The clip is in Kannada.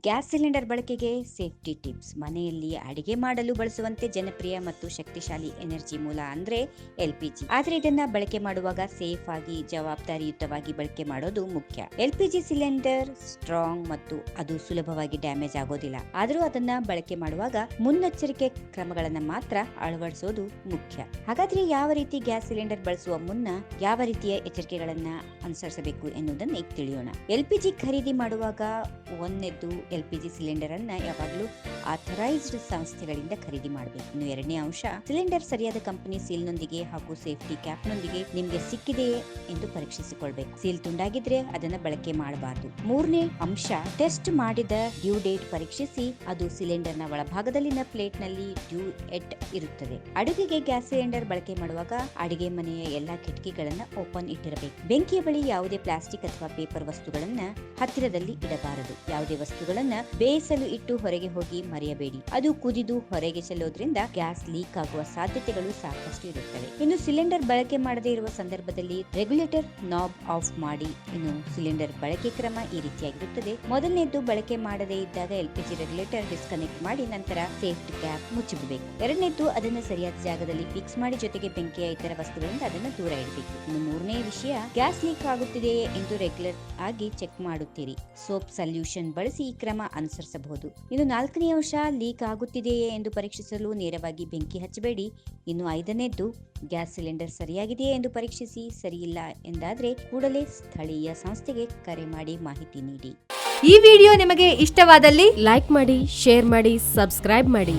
ಗ್ಯಾಸ್ ಸಿಲಿಂಡರ್ ಬಳಕೆಗೆ ಸೇಫ್ಟಿ ಟಿಪ್ಸ್. ಮನೆಯಲ್ಲಿ ಅಡಿಗೆ ಮಾಡಲು ಬಳಸುವಂತೆ ಜನಪ್ರಿಯ ಮತ್ತು ಶಕ್ತಿಶಾಲಿ ಎನರ್ಜಿ ಮೂಲ ಅಂದ್ರೆ ಎಲ್ಪಿಜಿ. ಆದ್ರೆ ಇದನ್ನ ಬಳಕೆ ಮಾಡುವಾಗ ಸೇಫ್ ಆಗಿ ಜವಾಬ್ದಾರಿಯುತವಾಗಿ ಬಳಕೆ ಮಾಡೋದು ಮುಖ್ಯ. ಎಲ್ಪಿಜಿ ಸಿಲಿಂಡರ್ ಸ್ಟ್ರಾಂಗ್ ಮತ್ತು ಅದು ಸುಲಭವಾಗಿ ಡ್ಯಾಮೇಜ್ ಆಗೋದಿಲ್ಲ. ಆದರೂ ಅದನ್ನ ಬಳಕೆ ಮಾಡುವಾಗ ಮುನ್ನೆಚ್ಚರಿಕೆ ಕ್ರಮಗಳನ್ನ ಮಾತ್ರ ಅಳವಡಿಸೋದು ಮುಖ್ಯ. ಹಾಗಾದ್ರೆ ಯಾವ ರೀತಿ ಗ್ಯಾಸ್ ಸಿಲಿಂಡರ್ ಬಳಸುವ ಮುನ್ನ ಯಾವ ರೀತಿಯ ಎಚ್ಚರಿಕೆಗಳನ್ನ ಅನುಸರಿಸಬೇಕು ಎನ್ನುವುದನ್ನ ಈಗ ತಿಳಿಯೋಣ. ಎಲ್ಪಿಜಿ ಖರೀದಿ ಮಾಡುವಾಗ ಒಂದನೇದ್ದು ಎಲ್ಪಿಜಿ ಸಿಲಿಂಡರ್ ಅನ್ನ ಯಾವಾಗಲೂ ಆಥರೈಸ್ಡ್ ಸಂಸ್ಥೆಗಳಿಂದ ಖರೀದಿ ಮಾಡಬೇಕು. ಇನ್ನು ಎರಡನೇ ಅಂಶ, ಸಿಲಿಂಡರ್ ಸರಿಯಾದ ಕಂಪನಿ ಸೀಲ್ ನೊಂದಿಗೆ ಹಾಗೂ ಸೇಫ್ಟಿ ಕ್ಯಾಪ್ ನೊಂದಿಗೆ ನಿಮ್ಗೆ ಸಿಕ್ಕಿದೆಯೇ ಎಂದು ಪರೀಕ್ಷಿಸಿಕೊಳ್ಬೇಕು. ಸೀಲ್ ತುಂಡಾಗಿದ್ರೆ ಅದನ್ನ ಬಳಕೆ ಮಾಡಬಾರದು. ಮೂರನೇ ಅಂಶ, ಟೆಸ್ಟ್ ಮಾಡಿದ ಡ್ಯೂ ಡೇಟ್ ಪರೀಕ್ಷಿಸಿ. ಅದು ಸಿಲಿಂಡರ್ ನ ಒಳಭಾಗದಲ್ಲಿನ ಪ್ಲೇಟ್ ನಲ್ಲಿ ಡ್ಯೂ ಎಟ್ ಇರುತ್ತದೆ. ಅಡುಗೆಗೆ ಗ್ಯಾಸ್ ಸಿಲಿಂಡರ್ ಬಳಕೆ ಮಾಡುವಾಗ ಅಡುಗೆ ಮನೆಯ ಎಲ್ಲಾ ಕಿಟಕಿಗಳನ್ನ ಓಪನ್ ಇಟ್ಟಿರಬೇಕು. ಬೆಂಕಿಯ ಬಳಿ ಯಾವುದೇ ಪ್ಲಾಸ್ಟಿಕ್ ಅಥವಾ ಪೇಪರ್ ವಸ್ತುಗಳನ್ನ ಹತ್ತಿರದಲ್ಲಿ ಇಡಬಾರದು. ಯಾವುದೇ ವಸ್ತುಗಳನ್ನ ಬೇಯಿಸಲು ಇಟ್ಟು ಹೊರಗೆ ಹೋಗಿ ಮರೆಯಬೇಡಿ. ಅದು ಕುದಿದು ಹೊರಗೆ ಚೆಲ್ಲೋದ್ರಿಂದ ಗ್ಯಾಸ್ ಲೀಕ್ ಆಗುವ ಸಾಧ್ಯತೆಗಳು ಸಾಕಷ್ಟು ಇರುತ್ತವೆ. ಇನ್ನು ಸಿಲಿಂಡರ್ ಬಳಕೆ ಮಾಡದೇ ಇರುವ ಸಂದರ್ಭದಲ್ಲಿ ರೆಗ್ಯುಲೇಟರ್ ನಾಬ್ ಆಫ್ ಮಾಡಿ. ಇನ್ನು ಸಿಲಿಂಡರ್ ಬಳಕೆ ಕ್ರಮ ಈ ರೀತಿಯಾಗಿರುತ್ತದೆ. ಮೊದಲನೇದ್ದು, ಬಳಕೆ ಮಾಡದೇ ಇದ್ದಾಗ ಎಲ್ಪಿಜಿ ರೆಗ್ಯುಲೇಟರ್ ಡಿಸ್ಕನೆಕ್ಟ್ ಮಾಡಿ ನಂತರ ಸೇಫ್ಟಿ ಕ್ಯಾಪ್ ಮುಚ್ಚಿಬಿಡಬೇಕು. ಎರಡನೇದ್ದು, ಅದನ್ನು ಸರಿಯಾದ ಜಾಗದಲ್ಲಿ ಫಿಕ್ಸ್ ಮಾಡಿ ಜೊತೆಗೆ ಬೆಂಕಿಯ ಇತರ ವಸ್ತುಗಳಿಂದ ಅದನ್ನು ದೂರ ಇಡಬೇಕು. ಇನ್ನು ಮೂರನೇ ವಿಷಯ, ಗ್ಯಾಸ್ ಲೀಕ್ ಆಗುತ್ತಿದೆಯೇ ಎಂದು ರೆಗ್ಯುಲರ್ ಆಗಿ ಚೆಕ್ ಮಾಡುತ್ತೀರಿ. ಸೋಪ್ ಸೊಲ್ಯೂಷನ್ ಬಳಸಿ ಈ ಕ್ರಮ ಅನುಸರಿಸಬಹುದು. ಇನ್ನು ನಾಲ್ಕನೇ ಅಂಶ, ಲೀಕ್ ಆಗುತ್ತಿದೆಯೇ ಎಂದು ಪರೀಕ್ಷಿಸಲು ನೇರವಾಗಿ ಬೆಂಕಿ ಹಚ್ಚಬೇಡಿ. ಇನ್ನು ಐದನೇದ್ದು, ಗ್ಯಾಸ್ ಸಿಲಿಂಡರ್ ಸರಿಯಾಗಿದೆಯೇ ಎಂದು ಪರೀಕ್ಷಿಸಿ. ಸರಿಯಿಲ್ಲ ಎಂದಾದ್ರೆ ಕೂಡಲೇ ಸ್ಥಳೀಯ ಸಂಸ್ಥೆಗೆ ಕರೆ ಮಾಡಿ ಮಾಹಿತಿ ನೀಡಿ. ಈ ವಿಡಿಯೋ ನಿಮಗೆ ಇಷ್ಟವಾದಲ್ಲಿ ಲೈಕ್ ಮಾಡಿ, ಶೇರ್ ಮಾಡಿ, ಸಬ್ಸ್ಕ್ರೈಬ್ ಮಾಡಿ.